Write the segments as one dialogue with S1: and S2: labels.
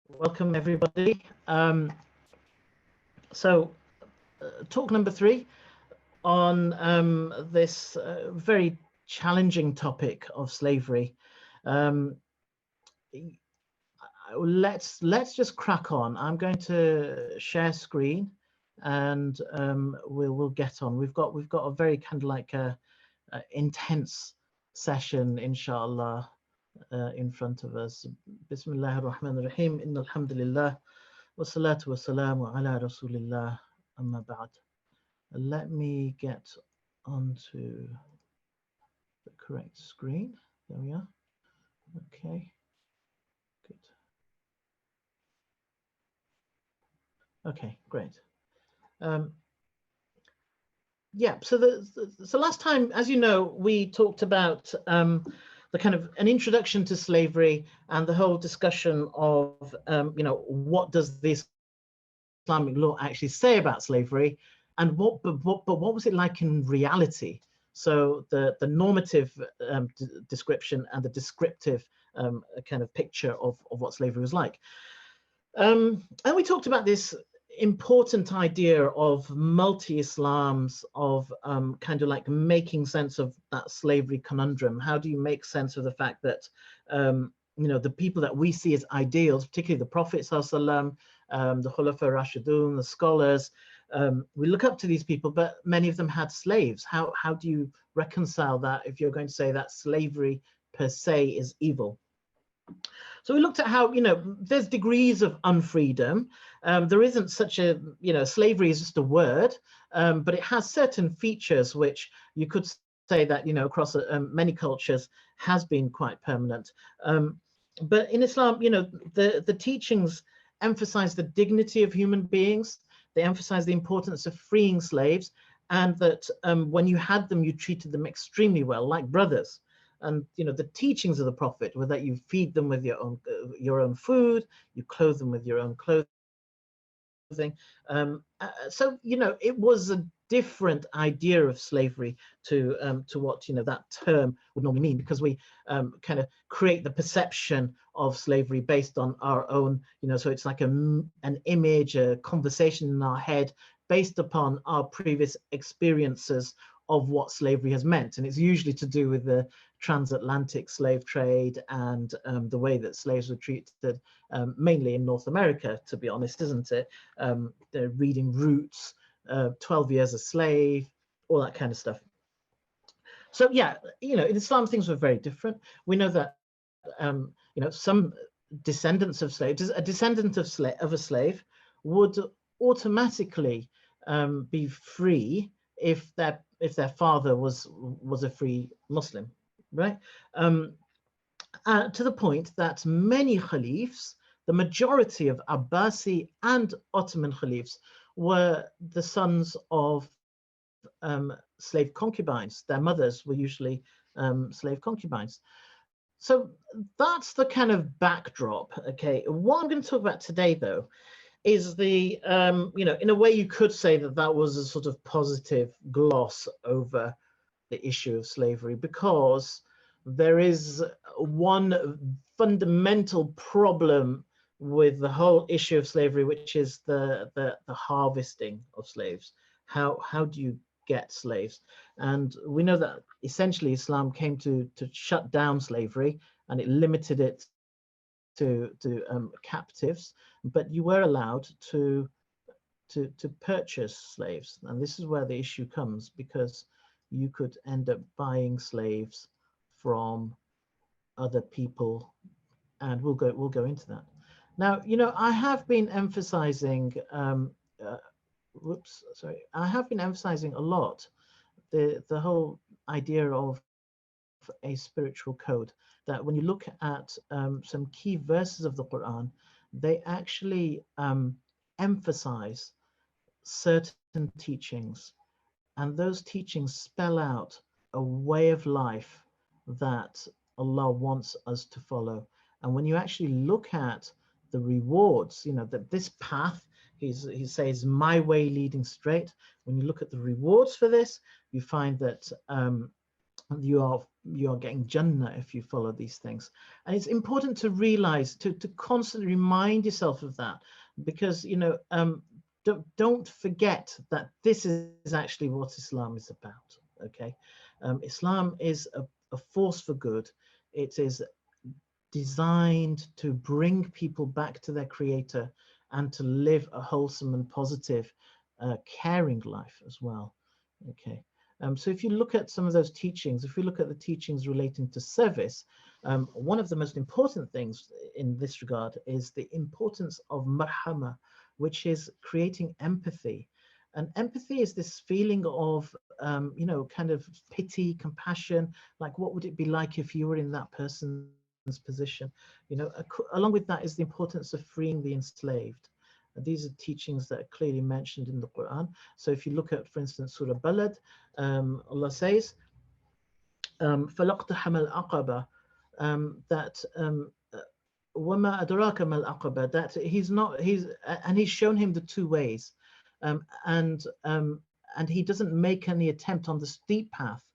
S1: Welcome everybody. Talk number 3 on this very challenging topic of slavery. Um, let's just crack on. I'm going to share screen, and we'll get on. We've got a very kind of like a intense session, inshallah, in front of us. Bismillahir Rahmanir Rahim. Innal hamdulillah. Wassalatu wassalamu ala rasulillah, amma ba'd. Let me get onto the correct screen. There we are. Okay, good. Okay, great. Yeah, so so last time, as you know, we talked about the kind of an introduction to slavery and the whole discussion of, what does the Islamic law actually say about slavery, and what was it like in reality? So the normative description and the descriptive kind of picture of what slavery was like. And we talked about this important idea of multi-Islams, of kind of like making sense of that slavery conundrum. How do you make sense of the fact that the people that we see as ideals, particularly the Prophet ﷺ, the Khulafa Rashidun, the scholars, we look up to these people, but many of them had slaves. How do you reconcile that if you're going to say that slavery per se is evil? So we looked at how, there's degrees of unfreedom. There isn't such a, slavery is just a word, but it has certain features which you could say that, across many cultures has been quite permanent. But in Islam, the teachings emphasize the dignity of human beings. They emphasize the importance of freeing slaves, and that when you had them, you treated them extremely well, like brothers. And the teachings of the Prophet were that you feed them with your own food, you clothe them with your own clothing. So it was a different idea of slavery to what that term would normally mean, because we kind of create the perception of slavery based on our own, so it's like an image, a conversation in our head based upon our previous experiences of what slavery has meant. And it's usually to do with the transatlantic slave trade and the way that slaves were treated, mainly in North America, to be honest, isn't it? They're reading Roots, 12 Years a Slave, all that kind of stuff. So yeah, in Islam things were very different. We know that some descendants of slaves, a descendant of a slave would automatically be free if their father was a free Muslim, right? To the point that many caliphs, the majority of Abbasi and Ottoman caliphs, were the sons of slave concubines. Their mothers were usually slave concubines. So that's the kind of backdrop. Okay, what I'm going to talk about today, though, is the in a way you could say that was a sort of positive gloss over the issue of slavery, because there is one fundamental problem with the whole issue of slavery, which is the harvesting of slaves. How do you get slaves? And we know that essentially Islam came to shut down slavery, and it limited it to captives, but you were allowed to purchase slaves. And this is where the issue comes, because you could end up buying slaves from other people, and we'll go into that. Now, I have been emphasizing I have been emphasizing a lot the whole idea of a spiritual code, that when you look at some key verses of the Quran, they actually emphasize certain teachings, and those teachings spell out a way of life that Allah wants us to follow. And when you actually look at the rewards, that this path, he says, my way leading straight. When you look at the rewards for this, you find that you are you are getting Jannah if you follow these things. And it's important to realize, to constantly remind yourself of that, because, you know, don't forget that this is actually what Islam is about. Okay, Islam is a force for good. It is designed to bring people back to their creator and to live a wholesome and positive, caring life as well. Okay, so if you look at some of those teachings, if we look at the teachings relating to service, one of the most important things in this regard is the importance of marhama, which is creating empathy. And empathy is this feeling of, you know, kind of pity, compassion, like what would it be like if you were in that person's position? You know, along with that is the importance of freeing the enslaved. These are teachings that are clearly mentioned in the Quran. So if you look at, for instance, Surah Balad, Allah says, فَلَقْتَحَمَ الْعَقَبَةِ, that وَمَا أَدْرَاكَ مَا الْعَقَبَةِ, that he's shown him the two ways, and he doesn't make any attempt on the steep path.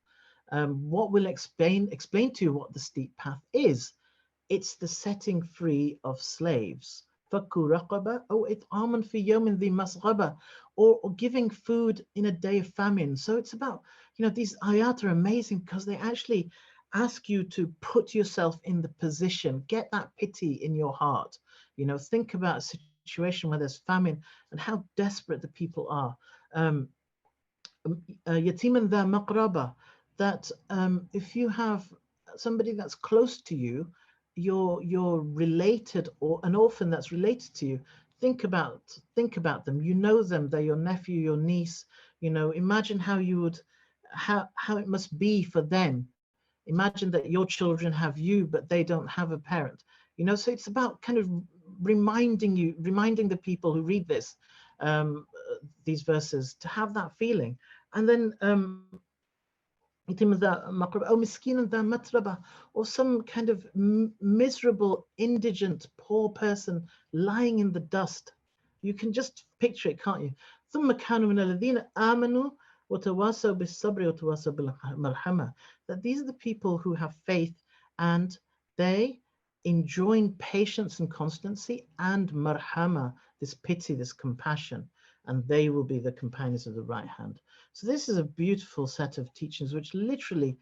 S1: What will explain to you what the steep path is? It's the setting free of slaves. فَكُّ رَقَبَةٍ أَوْ إِطْعَامٌ فِي يَوْمٍ ذِي مَسْغَبَةٍ, or giving food in a day of famine. So it's about, you know, these ayat are amazing because they actually ask you to put yourself in the position, get that pity in your heart. You know, think about a situation where there's famine and how desperate the people are. Yatiman dha maqraba, that if you have somebody that's close to you, you're related, or an orphan that's related to you, think about them. You know them, they're your nephew, your niece. You know, imagine how it must be for them. Imagine that your children have you, but they don't have a parent. You know, so it's about kind of reminding the people who read this, these verses, to have that feeling. And then or some kind of miserable, indigent, poor person lying in the dust. You can just picture it, can't you? That these are the people who have faith and they enjoin patience and constancy and marhama, this pity, this compassion, and they will be the companions of the right hand. So this is a beautiful set of teachings which literally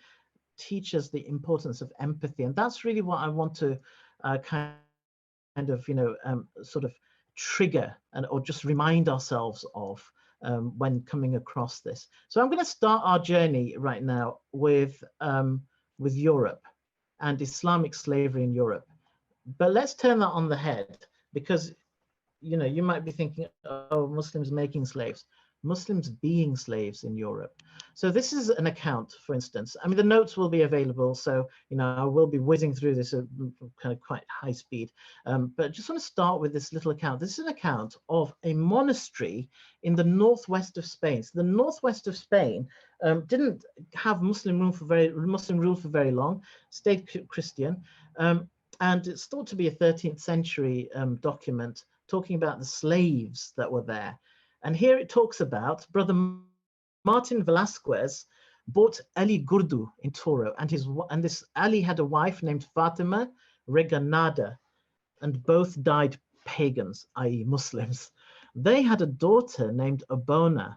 S1: teach us the importance of empathy, and that's really what I want to kind of, you know, sort of trigger or just remind ourselves of when coming across this. So I'm going to start our journey right now with Europe and Islamic slavery in Europe. But let's turn that on the head, because, you know, you might be thinking, oh, Muslims making slaves. Muslims being slaves in Europe. So this is an account, for instance. I mean, the notes will be available, so, you know, I will be whizzing through this at kind of quite high speed. But I just want to start with this little account. This is an account of a monastery in the northwest of Spain. So the northwest of Spain didn't have Muslim rule for very long, stayed Christian, and it's thought to be a 13th century document talking about the slaves that were there. And here it talks about Brother Martin Velasquez bought Ali Gurdu in Toro, and this Ali had a wife named Fatima Reganada, and both died pagans, i.e. Muslims. They had a daughter named Obona,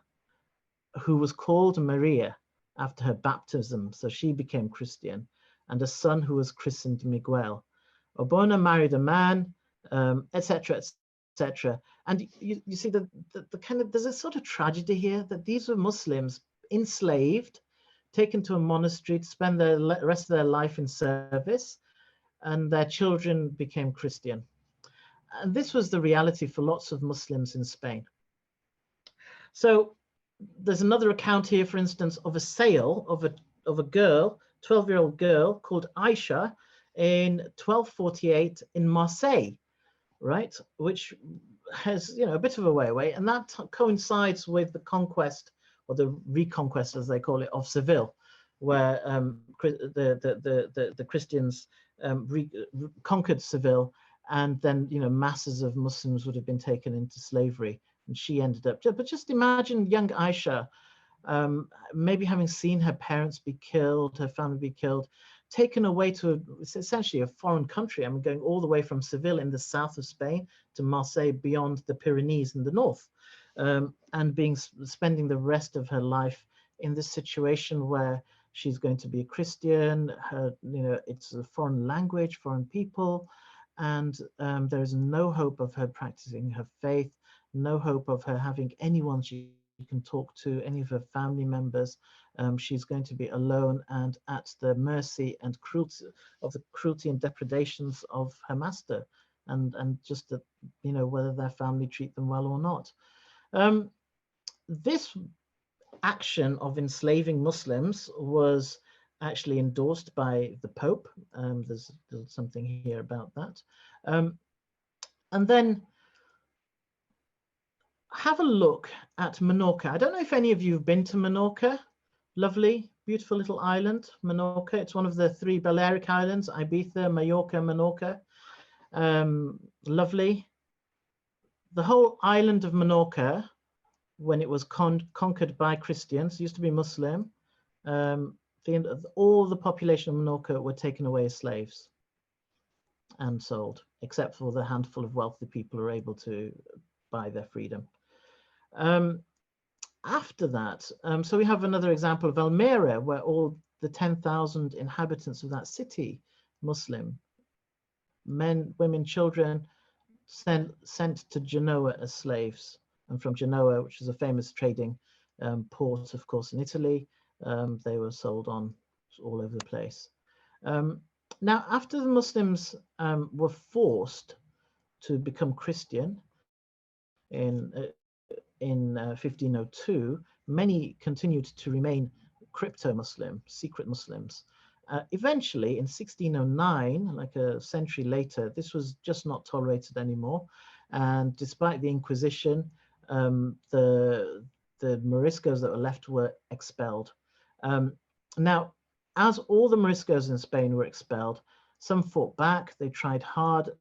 S1: who was called Maria after her baptism, so she became Christian, and a son who was christened Miguel. Obona married a man, etc., etc. And you see the kind of, there's a sort of tragedy here that these were Muslims enslaved, taken to a monastery to spend the rest of their life in service, and their children became Christian. And this was the reality for lots of Muslims in Spain. So there's another account here, for instance, of a sale of a girl, 12-year-old girl called Aisha in 1248 in Marseille, right, which has, you know, a bit of a way away, and that coincides with the conquest, or the reconquest as they call it, of Seville, where the Christians conquered Seville, and then, you know, masses of Muslims would have been taken into slavery, and she ended up, but just imagine young Aisha maybe having seen her parents be killed, her family be killed, taken away to it's essentially a foreign country. I mean, going all the way from Seville in the south of Spain to Marseille beyond the Pyrenees in the north, and spending the rest of her life in this situation where she's going to be a Christian. It's a foreign language, foreign people, and there is no hope of her practicing her faith, no hope of her having anyone she can talk to, any of her family members. She's going to be alone and at the mercy and cruelty and depredations of her master, and just that, whether their family treat them well or not. This action of enslaving Muslims was actually endorsed by the Pope. There's something here about that. And then have a look at Menorca. I don't know if any of you have been to Menorca. Lovely, beautiful little island, Menorca. It's one of the 3 Balearic Islands, Ibiza, Mallorca, Menorca. Lovely. The whole island of Menorca, when it was conquered by Christians, used to be Muslim. All the population of Menorca were taken away as slaves and sold, except for the handful of wealthy people who were able to buy their freedom. After that, so we have another example of Almere, where all the 10,000 inhabitants of that city, Muslim, men, women, children, sent to Genoa as slaves. And from Genoa, which is a famous trading port, of course, in Italy, they were sold on all over the place. Now, after the Muslims were forced to become Christian in 1502, many continued to remain crypto-Muslim, secret Muslims. Eventually, in 1609, like a century later, this was just not tolerated anymore. And despite the Inquisition, the Moriscos that were left were expelled. Now, as all the Moriscos in Spain were expelled, some fought back. They tried hard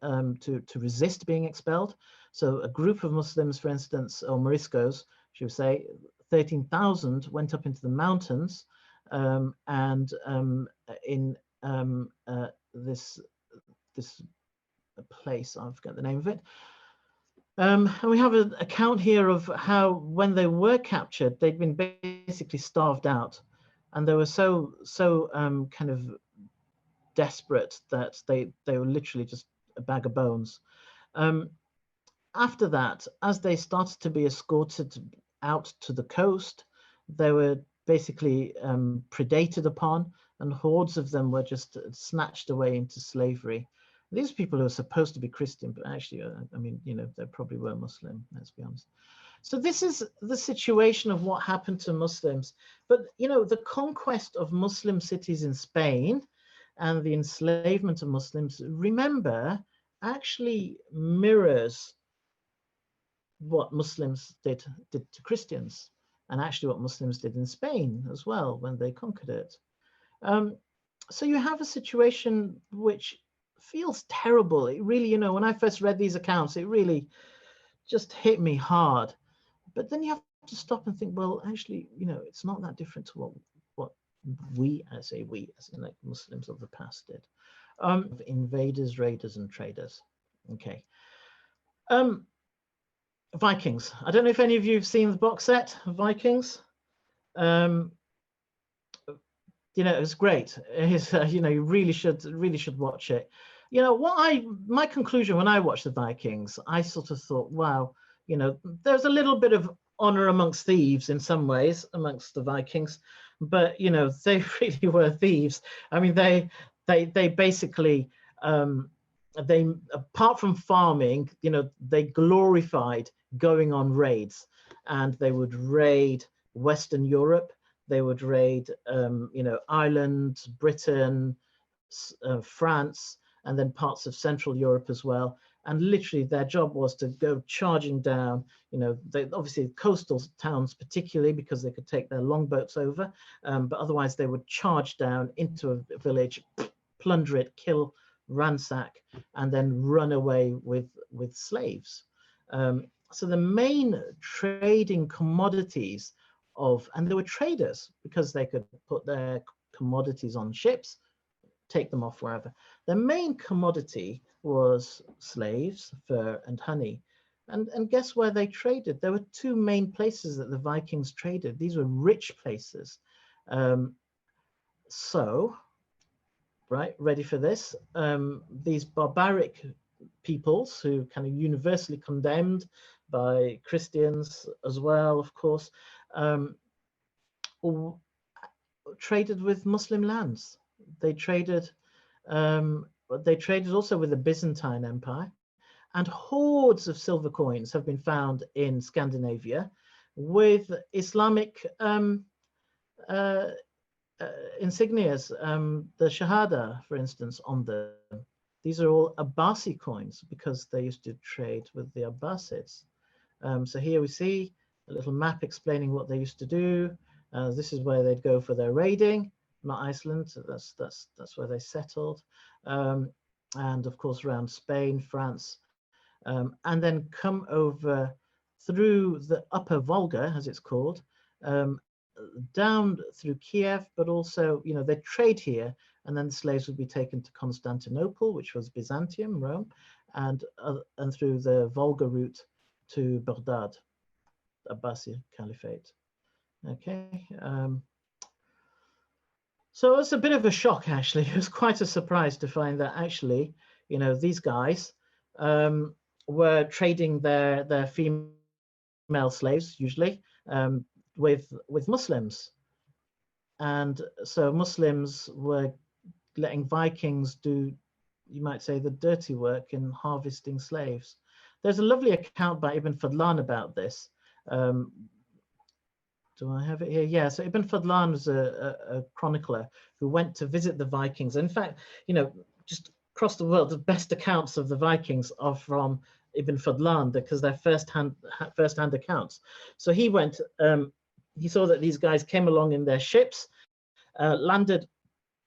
S1: to resist being expelled. So a group of Muslims, for instance, or Moriscos, should we say, 13,000 went up into the mountains, and in this place, I forget the name of it. And we have an account here of how, when they were captured, they'd been basically starved out, and they were so kind of desperate that they were literally just a bag of bones. After that, as they started to be escorted out to the coast, they were basically predated upon, and hordes of them were just snatched away into slavery. These people who are supposed to be Christian, but actually, I mean, they probably were Muslim, let's be honest. So this is the situation of what happened to Muslims. But, the conquest of Muslim cities in Spain and the enslavement of Muslims, remember, actually mirrors what Muslims did to Christians, and actually what Muslims did in Spain as well when they conquered it. So you have a situation which feels terrible. It really, when I first read these accounts, it really just hit me hard. But then you have to stop and think, well, actually, it's not that different to what we, as in like Muslims of the past did. Invaders, raiders, and traders. Okay. Vikings. I don't know if any of you have seen the box set of Vikings. It's great. It's, you really should watch it. My conclusion when I watched the Vikings, I sort of thought, wow, there's a little bit of honor amongst thieves in some ways amongst the Vikings, but they really were thieves. I mean, they basically they, apart from farming, they glorified going on raids, and they would raid Western Europe. They would raid, Ireland, Britain, France, and then parts of Central Europe as well. And literally their job was to go charging down, they obviously coastal towns particularly, because they could take their longboats over, but otherwise they would charge down into a village, plunder it, kill, ransack, and then run away with slaves. So the main trading commodities and they were traders because they could put their commodities on ships, take them off wherever. Their main commodity was slaves, fur, and honey. And guess where they traded? There were two main places that the Vikings traded. These were rich places. So, right, ready for this? These barbaric peoples who kind of universally condemned by Christians as well, of course, traded with Muslim lands. They traded also with the Byzantine Empire, and hordes of silver coins have been found in Scandinavia with Islamic insignias, the Shahada, for instance, on them. These are all Abbasi coins because they used to trade with the Abbasids. So here we see a little map explaining what they used to do. This is where they'd go for their raiding, not Iceland. So that's where they settled, and of course around Spain, France, and then come over through the Upper Volga, as it's called, down through Kiev, but also, you know, they'd trade here, and then the slaves would be taken to Constantinople, which was Byzantium, Rome, and through the Volga route to Baghdad, Abbasi Caliphate. Okay. So it's a bit of a shock, actually. It was quite a surprise to find that actually, you know, these guys were trading their female slaves, usually, with Muslims. And so Muslims were letting Vikings do, you might say, the dirty work in harvesting slaves. There's a lovely account by Ibn Fadlan about this. Do I have it here? Yeah, so Ibn Fadlan was a chronicler who went to visit the Vikings. In fact, you know, just across the world, the best accounts of the Vikings are from Ibn Fadlan because they're first-hand accounts. So he went, he saw that these guys came along in their ships, landed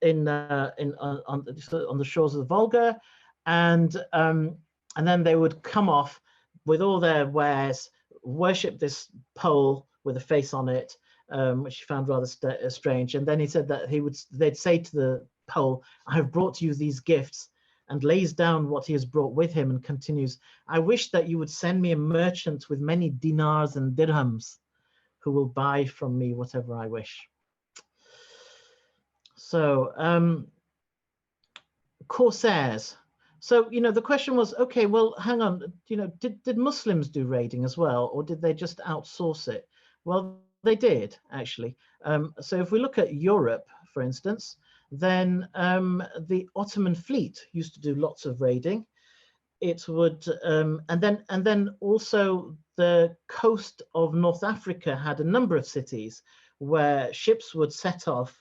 S1: on the shores of the Volga, and then they would come off with all their wares, worship this pole with a face on it, which he found rather strange. And then he said that they'd say to the pole, "I have brought you these gifts," and lays down what he has brought with him and continues, "I wish that you would send me a merchant with many dinars and dirhams who will buy from me whatever I wish." So corsairs. So, you know, the question was, okay, well, hang on, you know, did Muslims do raiding as well, or did they just outsource it? Well, they did, actually. So if we look at Europe, for instance, then the Ottoman fleet used to do lots of raiding. It would, and then also the coast of North Africa had a number of cities where ships would set off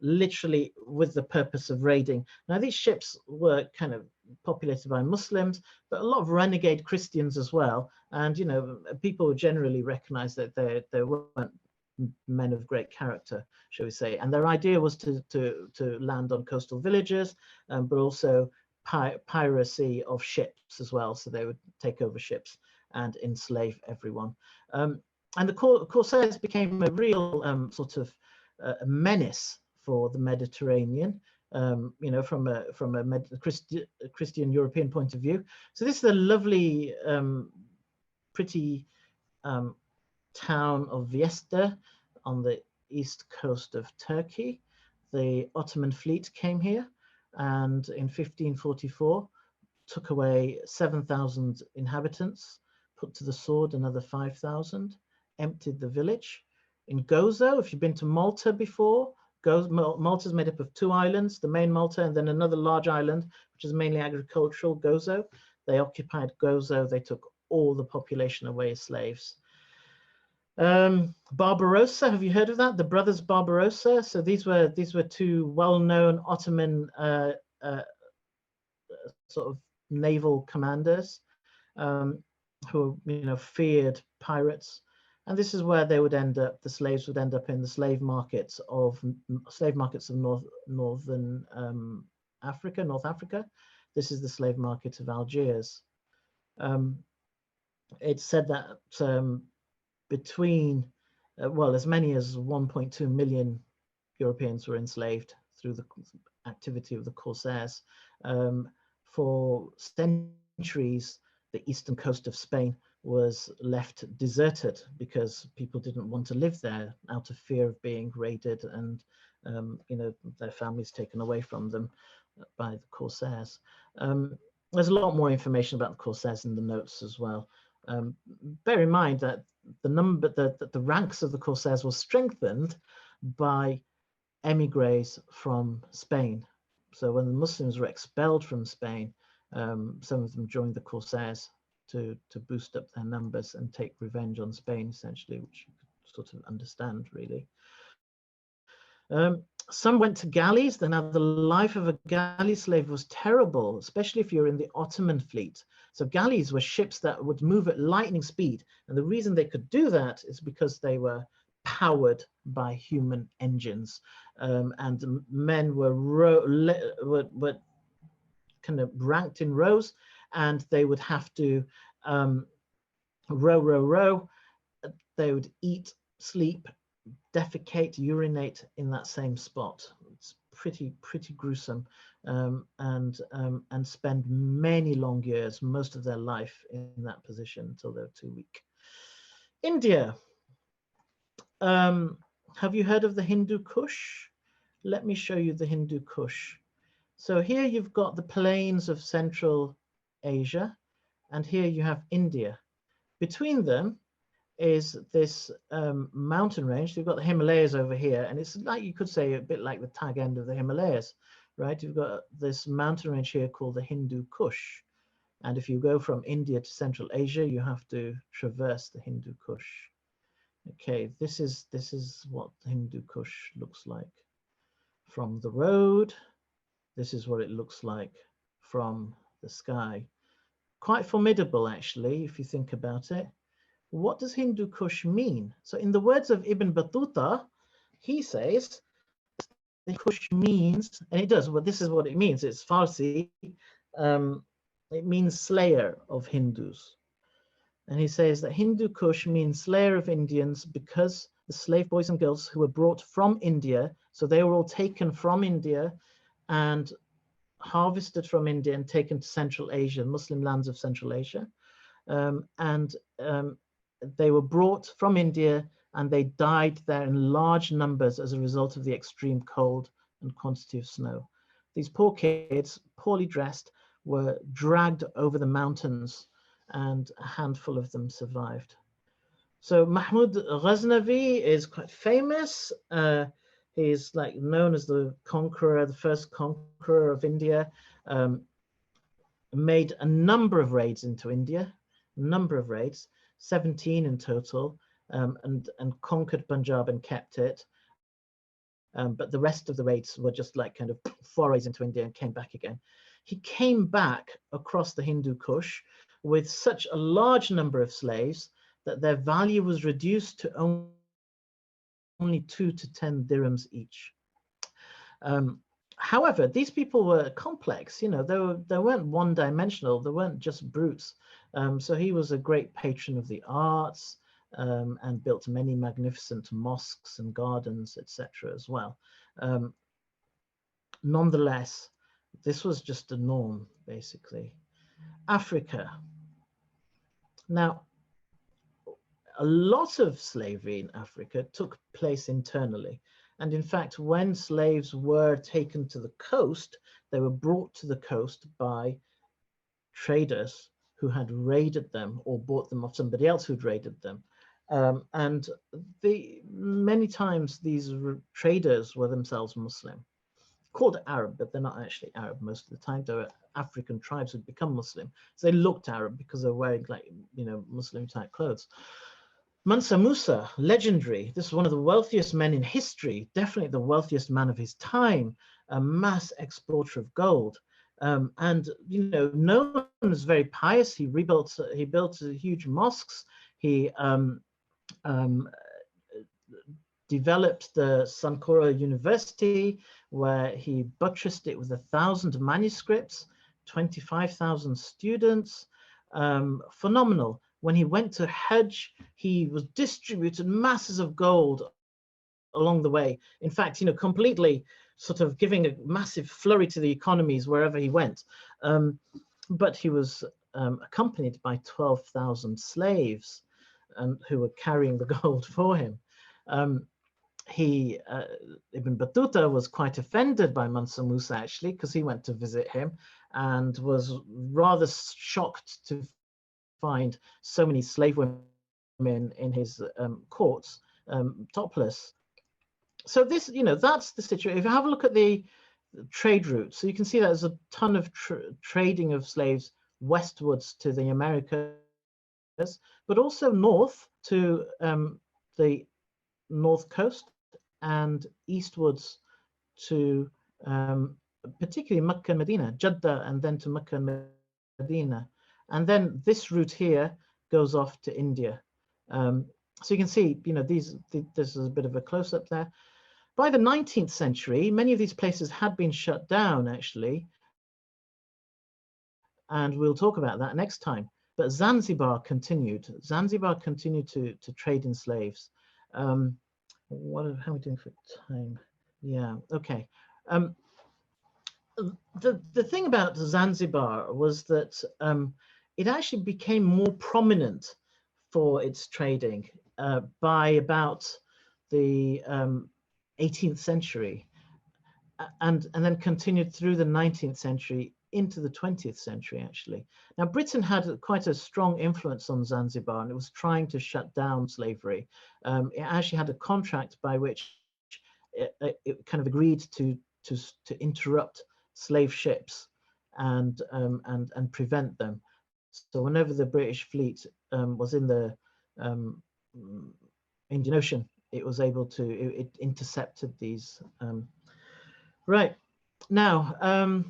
S1: literally with the purpose of raiding. Now, these ships were kind of populated by Muslims, but a lot of renegade Christians as well. And, you know, people generally recognize that they weren't men of great character, shall we say. And their idea was to land on coastal villages, but also piracy of ships as well. So they would take over ships and enslave everyone. And the Corsairs became a real sort of menace for the Mediterranean, you know, from a Christian European point of view. So this is a lovely, pretty town of Vieste on the east coast of Turkey. The Ottoman fleet came here, and in 1544 took away 7,000 inhabitants, put to the sword another 5,000, emptied the village. In Gozo, if you've been to Malta before, Malta is made up of two islands, the main Malta and then another large island, which is mainly agricultural, Gozo. They occupied Gozo. They took all the population away as slaves. Barbarossa, have you heard of that? The brothers Barbarossa. So these were two well-known Ottoman sort of naval commanders who, you know, feared pirates. And this is where they would end up. The slaves would end up in the slave markets of northern Africa, North Africa. This is the slave market of Algiers. It's said that between well, as many as 1.2 million Europeans were enslaved through the activity of the Corsairs. For centuries, the eastern coast of Spain was left deserted because people didn't want to live there out of fear of being raided and their families taken away from them by the Corsairs. There's a lot more information about the Corsairs in the notes as well. Bear in mind that the ranks of the Corsairs were strengthened by emigres from Spain. So when the Muslims were expelled from Spain, some of them joined the Corsairs to boost up their numbers and take revenge on Spain, essentially, which you could sort of understand, really. Some went to galleys. Now, the life of a galley slave was terrible, especially if you're in the Ottoman fleet. So galleys were ships that would move at lightning speed. And the reason they could do that is because they were powered by human engines. And men were kind of ranked in rows, and they would have to row. They would eat, sleep, defecate, urinate in that same spot. It's pretty gruesome, and spend many long years, most of their life, in that position until they're too weak. India. Have you heard of the Hindu Kush? Let me show you the Hindu Kush. So here you've got the plains of Central Asia, and here you have India. Between them is this mountain range. You've got the Himalayas over here, and it's like, you could say, a bit like the tag end of the Himalayas, right? You've got this mountain range here called the Hindu Kush. And if you go from India to Central Asia, you have to traverse the Hindu Kush. Okay, this is what the Hindu Kush looks like from the road. This is what it looks like from the sky. Quite formidable, actually, if you think about it. What does Hindu Kush mean? So in the words of Ibn Battuta, he says the Kush means, and it does, well, this is what it means. It's Farsi. It means slayer of Hindus. And he says that Hindu Kush means slayer of Indians because the slave boys and girls who were brought from India, so they were all taken from India and harvested from India and taken to Central Asia, Muslim lands of Central Asia. They were brought from India and they died there in large numbers as a result of the extreme cold and quantity of snow. These poor kids, poorly dressed, were dragged over the mountains, and a handful of them survived. So Mahmud Ghaznavi is quite famous. He's like known as the conqueror, the first conqueror of India. Made a number of raids into India, 17 in total, and conquered Punjab and kept it. But the rest of the raids were just like kind of forays into India and came back again. He came back across the Hindu Kush with such a large number of slaves that their value was reduced to only 2 to 10 dirhams each. However, these people were complex, they weren't one-dimensional, they weren't just brutes. So he was a great patron of the arts, and built many magnificent mosques and gardens, etc. as well. Nonetheless, this was just a norm, basically. Africa. Now, a lot of slavery in Africa took place internally. And in fact, when slaves were taken to the coast, they were brought to the coast by traders who had raided them or bought them off somebody else who'd raided them. And many times these traders were themselves Muslim, called Arab, but they're not actually Arab most of the time. They were African tribes who'd become Muslim. So they looked Arab because they were wearing Muslim type clothes. Mansa Musa, legendary. This is one of the wealthiest men in history, definitely the wealthiest man of his time, a mass exporter of gold. And known as very pious. He built huge mosques. He developed the Sankora University, where he buttressed it with 1,000 manuscripts, 25,000 students. Phenomenal. when he went to Hajj, he was distributed masses of gold along the way. In fact, completely sort of giving a massive flurry to the economies wherever he went. But he was accompanied by 12,000 slaves who were carrying the gold for him. Ibn Battuta was quite offended by Mansa Musa, actually, because he went to visit him and was rather shocked to find so many slave women in his courts, topless. So this, that's the situation. If you have a look at the trade routes, so you can see that there's a ton of trading of slaves westwards to the Americas, but also north to the north coast and eastwards to particularly Mecca and Medina, Jeddah, and then to Mecca and Medina. And then this route here goes off to India. So you can see, this is a bit of a close-up there. By the 19th century, many of these places had been shut down, actually, and we'll talk about that next time. But Zanzibar continued. Zanzibar continued to trade in slaves. How are we doing for time? Yeah, okay. The thing about Zanzibar was that it actually became more prominent for its trading by about the 18th century, and then continued through the 19th century into the 20th century, actually. Now, Britain had quite a strong influence on Zanzibar, and it was trying to shut down slavery. It actually had a contract by which it kind of agreed to interrupt slave ships and prevent them. So whenever the British fleet was in the Indian Ocean, it was able to, it intercepted these. Right. Now,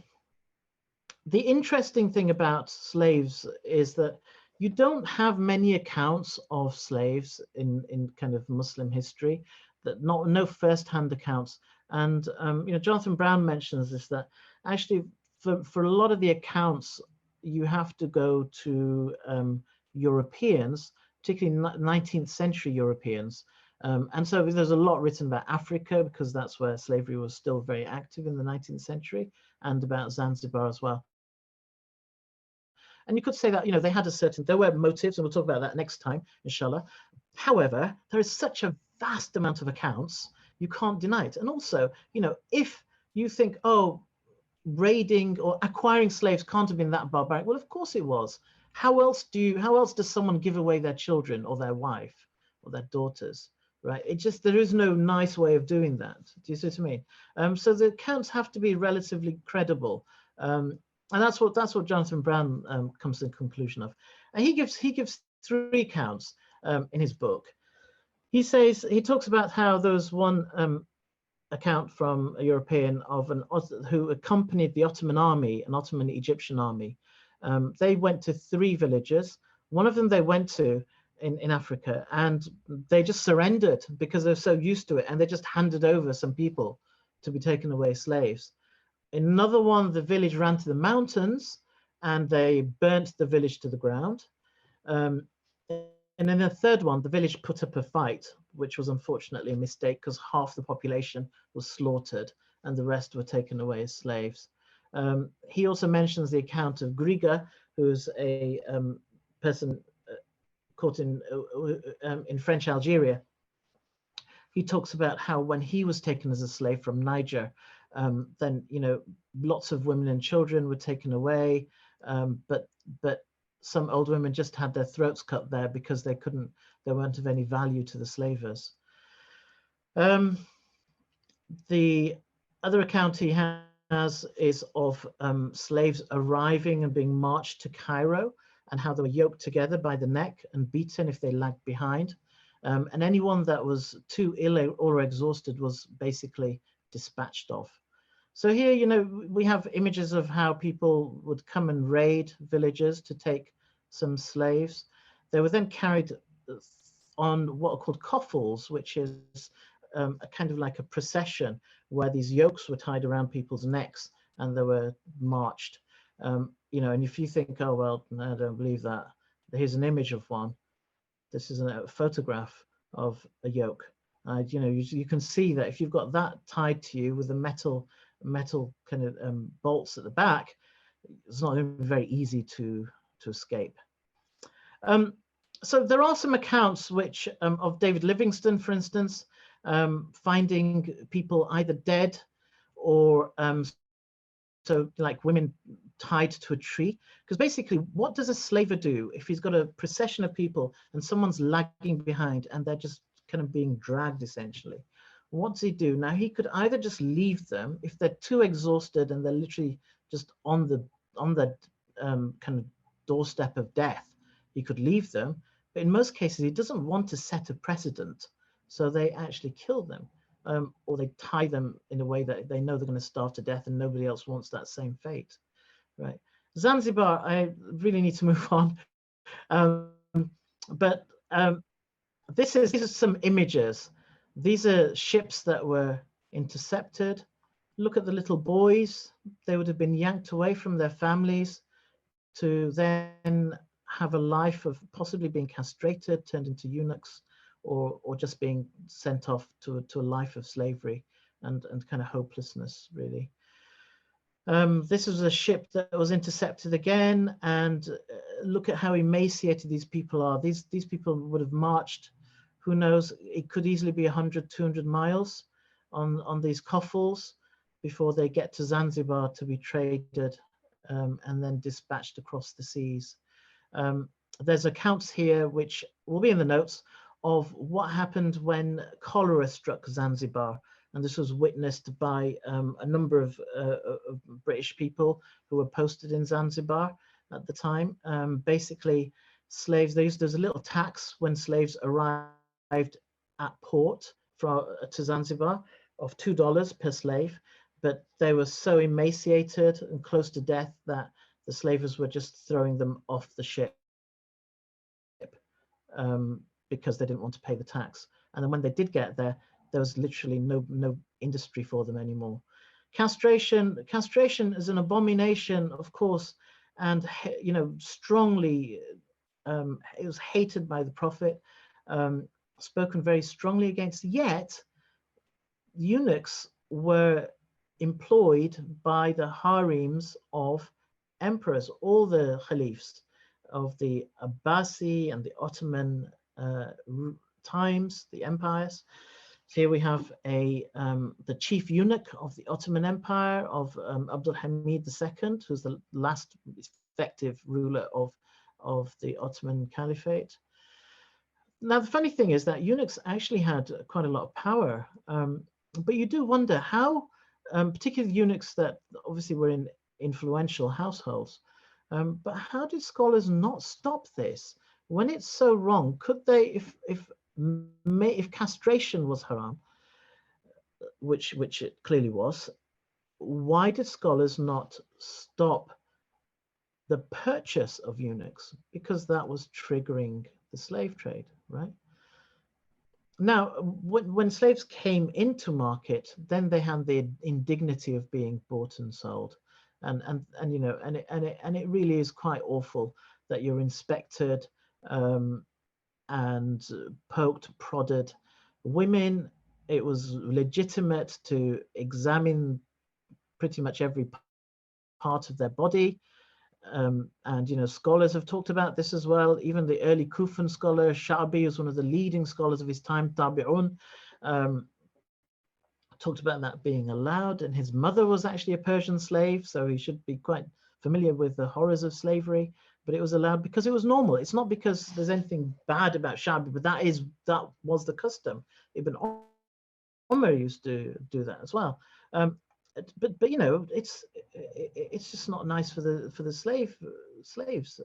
S1: the interesting thing about slaves is that you don't have many accounts of slaves in kind of Muslim history, that no first-hand accounts. And Jonathan Brown mentions this, that actually for a lot of the accounts, you have to go to Europeans, particularly 19th century Europeans. And so there's a lot written about Africa, because that's where slavery was still very active in the 19th century, and about Zanzibar as well. And you could say that, they had there were motives, and we'll talk about that next time, inshallah. However, there is such a vast amount of accounts, you can't deny it. And also, if you think, oh, raiding or acquiring slaves can't have been that barbaric, well, of course it was. How else does someone give away their children or their wife or their daughters, right? There is no nice way of doing that. Do you see what I mean? So the accounts have to be relatively credible. And that's what Jonathan Brown comes to the conclusion of. And he gives 3 accounts in his book. He talks about how there was one account from a European who accompanied the Ottoman army, an Ottoman Egyptian army. They went to 3 villages. One of them they went to in Africa, and they just surrendered because they're so used to it, and they just handed over some people to be taken away slaves. In another one, the village ran to the mountains, and they burnt the village to the ground. And in a third one, the village put up a fight, which was unfortunately a mistake, because half the population was slaughtered and the rest were taken away as slaves. He also mentions the account of Griga, who's a person caught in French Algeria. He talks about how when he was taken as a slave from Niger, then lots of women and children were taken away, but some old women just had their throats cut there because they weren't of any value to the slavers. The other account he has is of slaves arriving and being marched to Cairo, and how they were yoked together by the neck and beaten if they lagged behind. And anyone that was too ill or exhausted was basically dispatched off. So here, we have images of how people would come and raid villages to take some slaves. They were then carried on what are called coffles, which is a kind of like a procession where these yokes were tied around people's necks and they were marched. And if you think, oh, well, no, I don't believe that, Here's an image of one. This is a photograph of a yoke. You know, you can see that if you've got that tied to you with the metal kind of bolts at the back, it's not very easy to escape. So there are some accounts which of David Livingstone, for instance, finding people either dead or so like women tied to a tree. Because basically, what does a slaver do if he's got a procession of people and someone's lagging behind and they're just kind of being dragged essentially? What does he do? Now, he could either just leave them if they're too exhausted and they're literally just on the kind of doorstep of death. He could leave them, but in most cases, he doesn't want to set a precedent, so they actually kill them. Or they tie them in a way that they know they're going to starve to death and nobody else wants that same fate, right? Zanzibar, I really need to move on. But these are some images. These are ships that were intercepted. Look at the little boys. They would have been yanked away from their families to then have a life of possibly being castrated, turned into eunuchs, or just being sent off to a life of slavery and kind of hopelessness, really. This was a ship that was intercepted again, and look at how emaciated these people are. These people would have marched, who knows, it could easily be 100, 200 miles on these coffles before they get to Zanzibar to be traded and then dispatched across the seas. There's accounts here, which will be in the notes, of what happened when cholera struck Zanzibar. And this was witnessed by a number of British people who were posted in Zanzibar at the time. Basically, slaves, there's a little tax when slaves arrived at port to Zanzibar of $2 per slave, but they were so emaciated and close to death that the slavers were just throwing them off the ship because they didn't want to pay the tax. And then when they did get there, there was literally no industry for them anymore. Castration is an abomination, of course, and you know, strongly it was hated by the Prophet, spoken very strongly against. Yet eunuchs were employed by the harems of emperors, all the caliphs of the Abbasi and the Ottoman times, the empires. Here we have the chief eunuch of the Ottoman Empire of Abdul Hamid II, who's the last effective ruler of the Ottoman Caliphate. Now, the funny thing is that eunuchs actually had quite a lot of power, but you do wonder how, particularly eunuchs that obviously were in influential households, but how did scholars not stop this? When it's so wrong, could they, if castration was haram, which it clearly was, why did scholars not stop the purchase of eunuchs? Because that was triggering the slave trade, right? Now, when slaves came into market, then they had the indignity of being bought and sold, and you know, and it really is quite awful that you're inspected and poked, prodded. Women, it was legitimate to examine pretty much every part of their body. And you know, scholars have talked about this as well. Even the early Kufan scholar Sha'bi is one of the leading scholars of his time, Tabi'un, talked about that being allowed. And his mother was actually a Persian slave, so he should be quite familiar with the horrors of slavery. But it was allowed because it was normal. It's not because there's anything bad about Sha'bi, but that was the custom. Ibn Umar used to do that as well. But you know, it's just not nice for the slaves.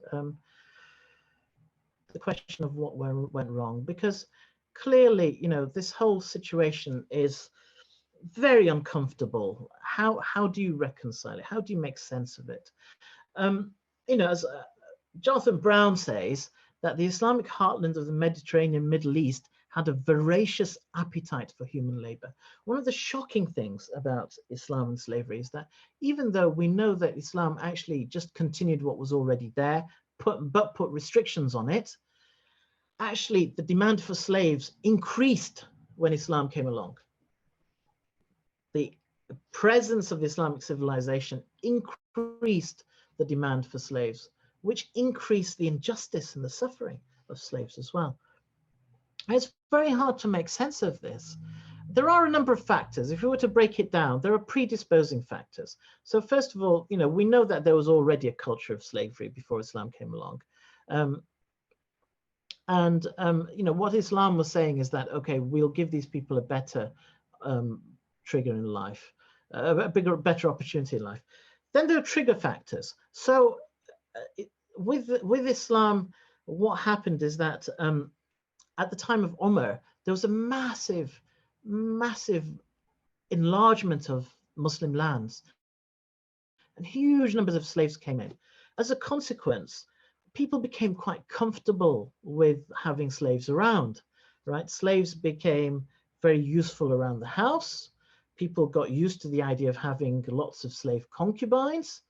S1: The question of what went wrong, because clearly, you know, this whole situation is very uncomfortable. How do you reconcile it? How do you make sense of it? You know, as Jonathan Brown says, that the Islamic heartland of the Mediterranean Middle East had a voracious appetite for human labor. One of the shocking things about Islam and slavery is that even though we know that Islam actually just continued what was already there, put restrictions on it, actually the demand for slaves increased when Islam came along. The presence of Islamic civilization increased the demand for slaves, which increased the injustice and the suffering of slaves as well. It's very hard to make sense of this. There are a number of factors. If we were to break it down, there are predisposing factors. So first of all, we know that there was already a culture of slavery before Islam came along. What Islam was saying is that, okay, we'll give these people a better trigger in life, better opportunity in life. Then there are trigger factors. So with Islam, what happened is that at the time of Umar, there was a massive enlargement of Muslim lands, and huge numbers of slaves came in. As a consequence, people became quite comfortable with having slaves around, right? Slaves became very useful around the house. People got used to the idea of having lots of slave concubines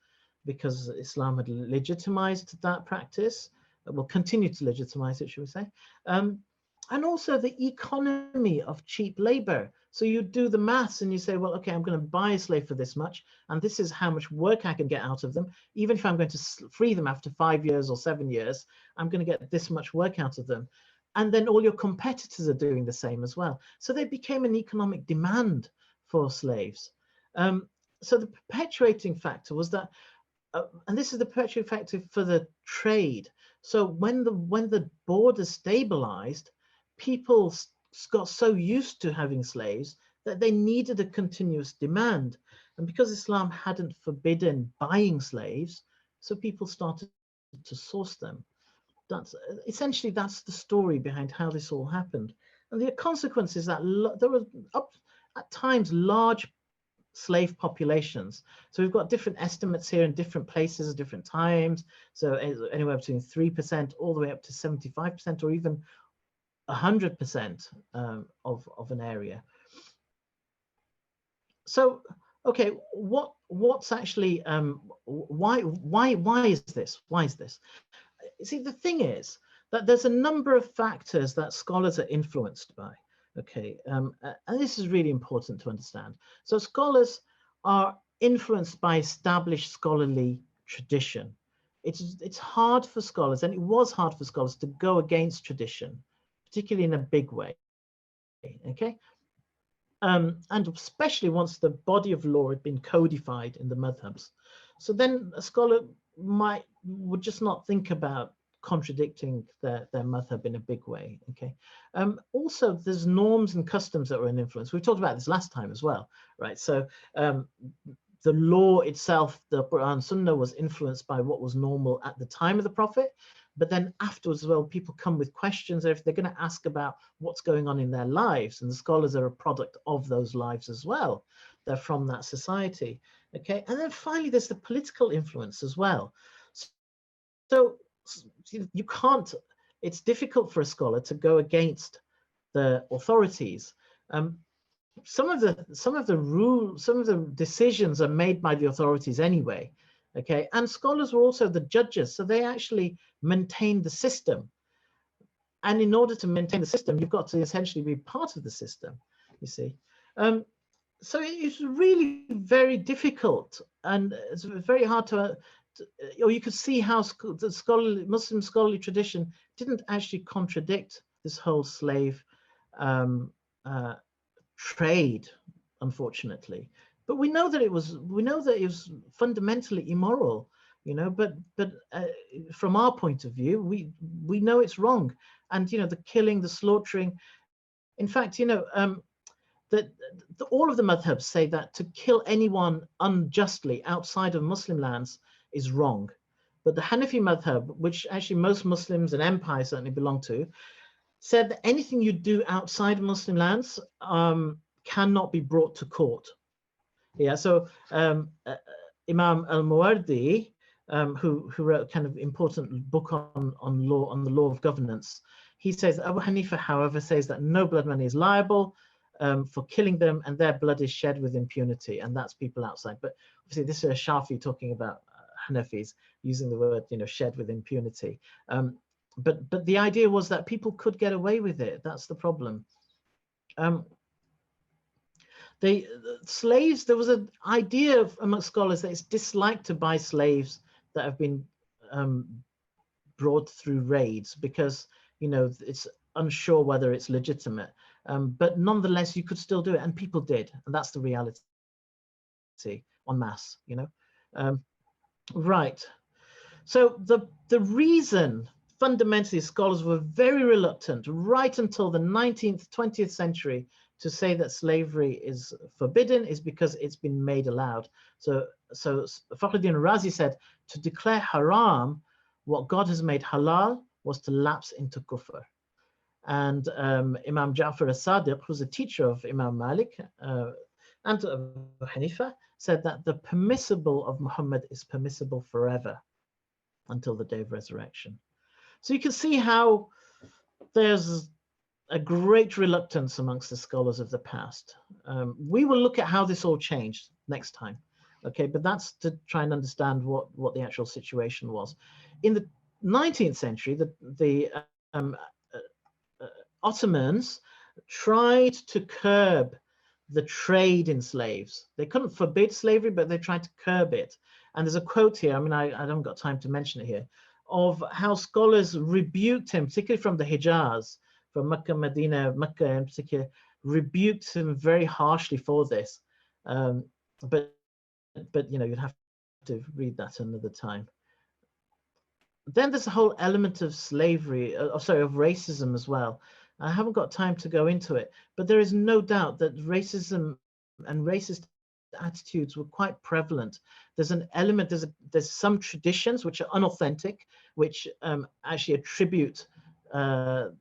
S1: because Islam had legitimized that practice. Will continue to legitimize it, should we say. And also the economy of cheap labor. So you do the maths and you say, well, okay, I'm going to buy a slave for this much, and this is how much work I can get out of them. Even if I'm going to free them after 5 years or 7 years, I'm going to get this much work out of them. And then all your competitors are doing the same as well. So they became an economic demand for slaves. So the perpetuating factor was that, and this is the perpetuating factor for the trade. So when the border stabilized, people got so used to having slaves that they needed a continuous demand. And because Islam hadn't forbidden buying slaves, so people started to source them. That's essentially, that's the story behind how this all happened. And the consequence is that there were at times large slave populations. So we've got different estimates here in different places at different times. So anywhere between 3% all the way up to 75% or even 100% of an area. So, okay, what's actually why is this? Why is this? See, the thing is that there's a number of factors that scholars are influenced by. Okay, and this is really important to understand. So scholars are influenced by established scholarly tradition. It's hard for scholars, and it was hard for scholars to go against tradition, particularly in a big way. Okay, and especially once the body of law had been codified in the madhabs. So then a scholar would just not think about contradicting their madhab in a big way. Okay. Also, there's norms and customs that were an influence. We talked about this last time as well, right? So the law itself, the Quran Sunnah, was influenced by what was normal at the time of the Prophet, but then afterwards as well, people come with questions if they're going to ask about what's going on in their lives, and the scholars are a product of those lives as well. They're from that society. Okay, and then finally, there's the political influence as well. So you can't, it's difficult for a scholar to go against the authorities. Some of the rules, some of the decisions are made by the authorities anyway. Okay, and scholars were also the judges, so they actually maintained the system. And in order to maintain the system, you've got to essentially be part of the system, you see. So it's really very difficult, and it's very hard to or you could see how the Muslim scholarly tradition didn't actually contradict this whole slave trade, unfortunately. But we know that it was fundamentally immoral, you know. But from our point of view, we know it's wrong, and you know, the killing, the slaughtering. In fact, you know, all of the madhabs say that to kill anyone unjustly outside of Muslim lands is wrong. But the Hanafi madhab, which actually most Muslims and empires certainly belong to, said that anything you do outside Muslim lands cannot be brought to court. Yeah, so Imam al-Mawardi, who wrote a kind of important book on the law of governance, he says Abu Hanifa, however, says that no blood money is liable for killing them, and their blood is shed with impunity, and that's people outside. But obviously, this is a Shafi talking about Hanafis, using the word, shed with impunity. But the idea was that people could get away with it. That's the problem. Slaves, there was an idea amongst scholars that it's disliked to buy slaves that have been brought through raids, because it's unsure whether it's legitimate. But nonetheless, you could still do it, and people did, and that's the reality en masse. Right. So the reason fundamentally scholars were very reluctant right until the 19th, 20th century to say that slavery is forbidden is because it's been made allowed. So Fakhruddin Razi said, to declare haram what God has made halal was to lapse into kufr. And Imam Ja'far as-Sadiq, who's a teacher of Imam Malik and Abu Hanifa, said that the permissible of Muhammad is permissible forever until the day of resurrection. So you can see how there's a great reluctance amongst the scholars of the past. We will look at how this all changed next time, okay? But that's to try and understand what the actual situation was. In the 19th century, the Ottomans tried to curb the trade in slaves. They couldn't forbid slavery, but they tried to curb it. And there's a quote here, I mean, I haven't got time to mention it here, of how scholars rebuked him, particularly from the Hijaz, from Mecca, Medina, Mecca in particular, rebuked him very harshly for this. But you'd have to read that another time. Then there's a whole element of slavery, of racism as well. I haven't got time to go into it, but there is no doubt that racism and racist attitudes were quite prevalent. There's an element, there's some traditions which are unauthentic, which actually attribute that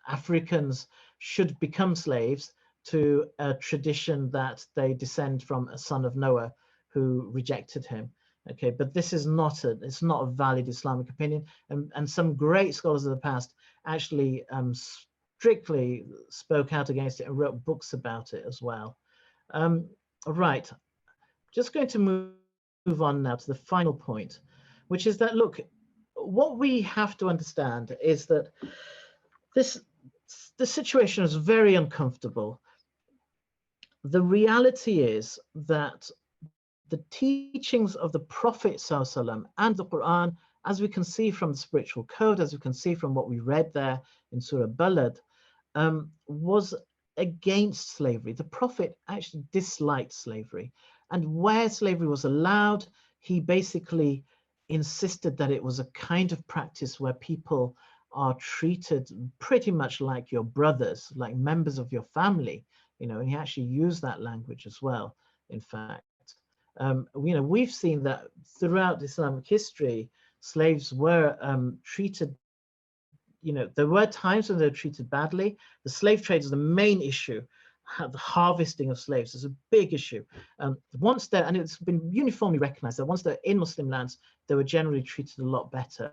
S1: Africans should become slaves to a tradition that they descend from a son of Noah who rejected him. Okay, but this is not it's not a valid Islamic opinion, and some great scholars of the past actually strictly spoke out against it and wrote books about it as well. Right, just going to move on now to the final point, which is that, look, what we have to understand is that the situation is very uncomfortable. The reality is that the teachings of the Prophet ﷺ and the Quran, as we can see from the spiritual code, as we can see from what we read there in Surah Balad, was against slavery. The Prophet actually disliked slavery. And where slavery was allowed, he basically insisted that it was a kind of practice where people are treated pretty much like your brothers, like members of your family, and he actually used that language as well, in fact. We've seen that throughout Islamic history, slaves were treated, there were times when they were treated badly. The slave trade is the main issue. The harvesting of slaves is a big issue. And it's been uniformly recognized that once they're in Muslim lands, they were generally treated a lot better.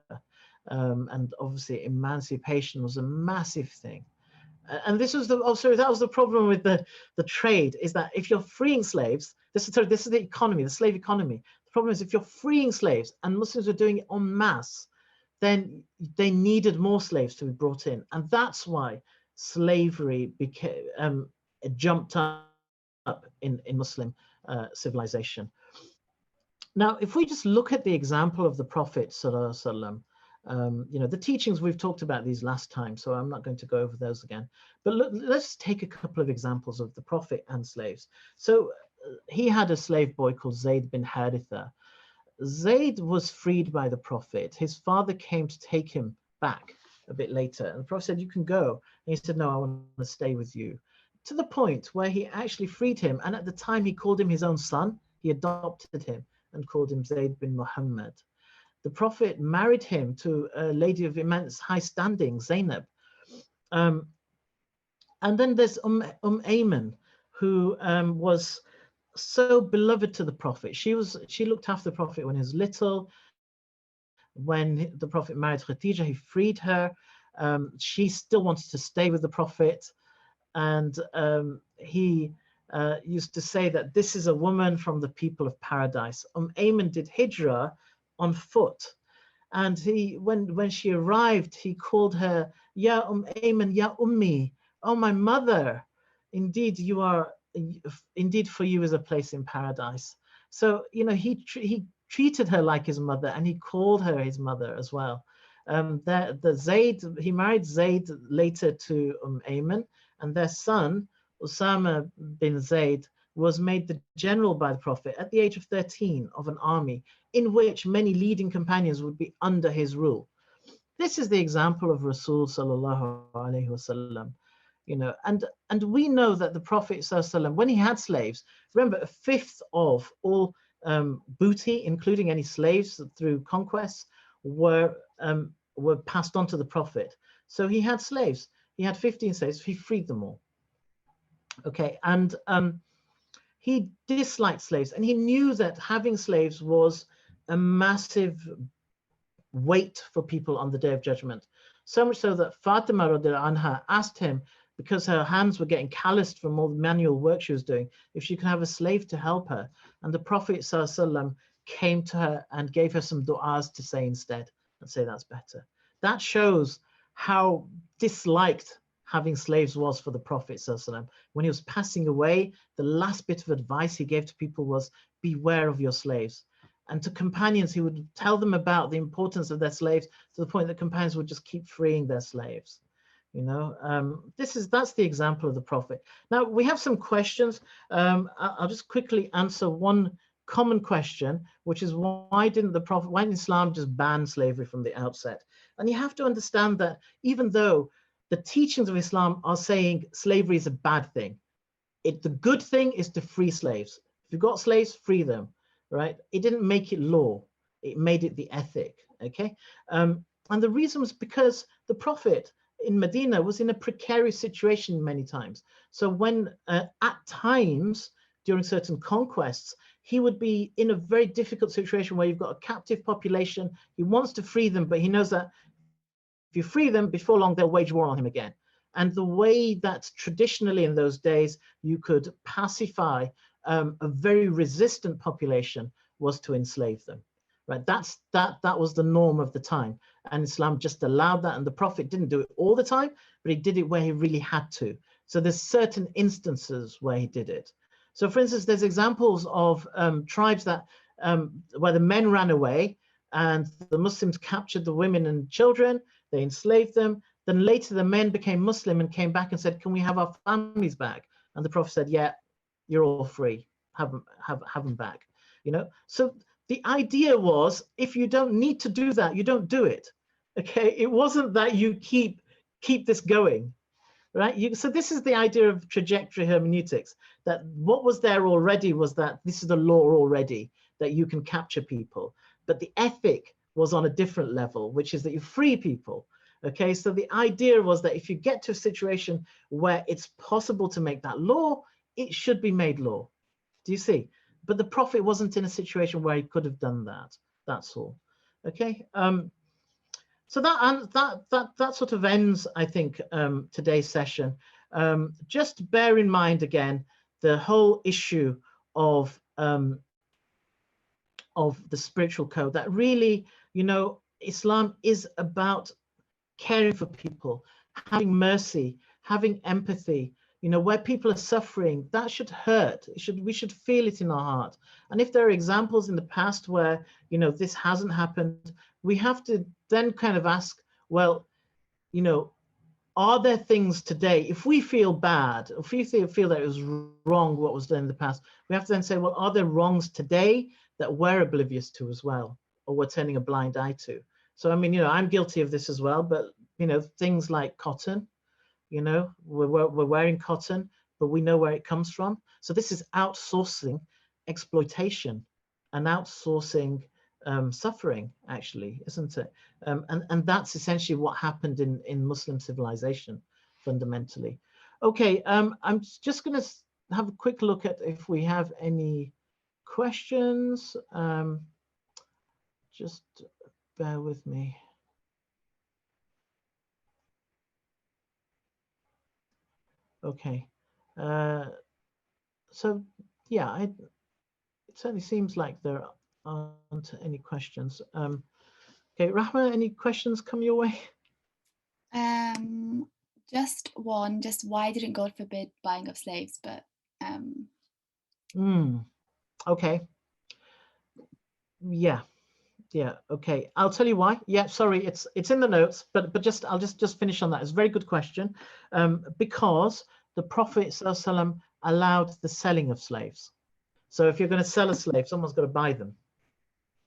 S1: And obviously emancipation was a massive thing. And this was that was the problem with the trade, is that if you're freeing slaves, this is the economy, the slave economy. The problem is if you're freeing slaves, and Muslims were doing it en masse, then they needed more slaves to be brought in. And that's why slavery jumped up in Muslim civilization. Now, if we just look at the example of the Prophet Sallallahu Alaihi Wasallam, the teachings we've talked about these last time, so I'm not going to go over those again. But let's take a couple of examples of the Prophet and slaves. So he had a slave boy called Zayd bin Haritha. Zayd was freed by the Prophet. His father came to take him back a bit later, and the Prophet said, "You can go." And he said, "No, I want to stay with you." To the point where he actually freed him, and at the time he called him his own son. He adopted him and called him Zayd bin Muhammad. The Prophet married him to a lady of immense high standing, Zainab. And then there's Ayman, who was so beloved to the Prophet. She looked after the Prophet when he was little. When the Prophet married Khadija, he freed her. She still wanted to stay with the Prophet. And he used to say that this is a woman from the people of paradise. Ayman did hijrah on foot. And when she arrived, he called her, Ya Ayman, Ya Ummi, oh my mother. Indeed, indeed for you is a place in paradise. So, he treated her like his mother, and he called her his mother as well. He married Zayd later to Ayman, and their son, Osama bin Zayd, was made the general by the Prophet at the age of 13 of an army in which many leading companions would be under his rule. This is the example of Rasul sallallahu alaihi wasallam, and we know that the Prophet sallallahu, when he had slaves, remember, a fifth of all booty, including any slaves through conquests, were passed on to the Prophet. So he had slaves. He had 15 slaves. He freed them all. Okay, and he disliked slaves, and he knew that having slaves was a massive weight for people on the Day of Judgment. So much so that Fatima radiallahu anha asked him, because her hands were getting calloused from all the manual work she was doing, if she could have a slave to help her. And the Prophet ﷺ came to her and gave her some du'as to say instead, and say that's better. That shows how disliked having slaves was for the Prophet ﷺ. When he was passing away, the last bit of advice he gave to people was, beware of your slaves. And to companions, he would tell them about the importance of their slaves, to the point that companions would just keep freeing their slaves. That's the example of the Prophet. Now we have some questions. I'll just quickly answer one common question, which is, why didn't Islam just ban slavery from the outset? And you have to understand that even though the teachings of Islam are saying slavery is a bad thing, the good thing is to free slaves. If you've got slaves, free them, right? It didn't make it law. It made it the ethic, okay? And the reason was because the Prophet in Medina was in a precarious situation many times. So when at times during certain conquests, he would be in a very difficult situation where you've got a captive population. He wants to free them, but he knows that if you free them, before long, they'll wage war on him again. And the way that traditionally in those days you could pacify a very resistant population was to enslave them. Right? That was the norm of the time, and Islam just allowed that. And the Prophet didn't do it all the time, but he did it where he really had to. So there's certain instances where he did it. So, for instance, there's examples of tribes that where the men ran away, and the Muslims captured the women and children. They enslaved them. Then later, the men became Muslim and came back and said, "Can we have our families back?" And the Prophet said, "Yeah, you're all free. Have them back." So the idea was, if you don't need to do that, you don't do it. Okay, it wasn't that you keep this going, right? So this is the idea of trajectory hermeneutics, that what was there already was that this is the law already, that you can capture people, but the ethic was on a different level, which is that you free people. Okay, so the idea was that if you get to a situation where it's possible to make that law, it should be made law. Do you see? But the Prophet wasn't in a situation where he could have done that. That's all. Okay. So that sort of ends, I think, today's session. Just bear in mind again the whole issue of the spiritual code. That really, Islam is about caring for people, having mercy, having empathy. Where people are suffering, that should hurt. We should feel it in our heart. And if there are examples in the past where, this hasn't happened, we have to then kind of ask, well, are there things today, if we feel bad, if we feel that it was wrong what was done in the past, we have to then say, well, are there wrongs today that we're oblivious to as well, or we're turning a blind eye to? So, I mean, I'm guilty of this as well, but, things like cotton, we're wearing cotton, but we know where it comes from. So this is outsourcing exploitation and outsourcing suffering, actually, isn't it? And that's essentially what happened in Muslim civilization, fundamentally. Okay, I'm just going to have a quick look at if we have any questions. Just bear with me. Okay. So yeah, it certainly seems like there aren't any questions. Okay, Rahma, any questions come your way?
S2: Um, just one. Just why didn't God forbid buying of slaves? But
S1: Okay. Yeah. Yeah. Okay. I'll tell you why. Yeah. Sorry, it's in the notes, but just I'll just finish on that. It's a very good question. Because the Prophet ﷺ allowed the selling of slaves. So if you're going to sell a slave, someone's got to buy them.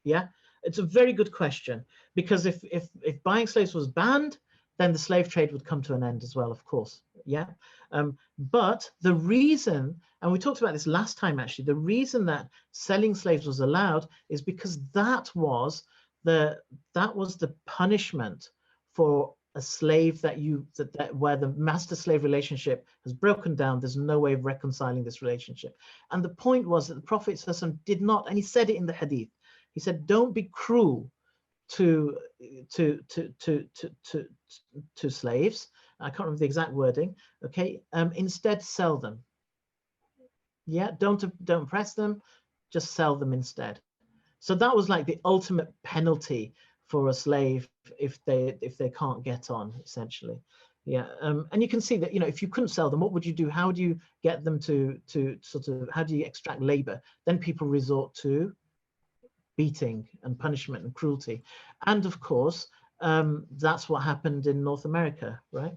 S1: Yeah. It's a very good question, because if buying slaves was banned, then the slave trade would come to an end as well, of course. Yeah. But the reason, and we talked about this last time actually, the reason that selling slaves was allowed is because that was the punishment for a slave that where the master slave relationship has broken down. There's no way of reconciling this relationship. And the point was that the Prophet ﷺ did not, and he said it in the hadith. He said, "Don't be cruel to slaves." I can't remember the exact wording. Okay, instead sell them. Yeah, don't press them, just sell them instead. So that was like the ultimate penalty for a slave if they can't get on, essentially. Yeah, and you can see that, if you couldn't sell them, what would you do? How do you get them to sort of, how do you extract labor? Then people resort to beating and punishment and cruelty. And of course, that's what happened in North America, right?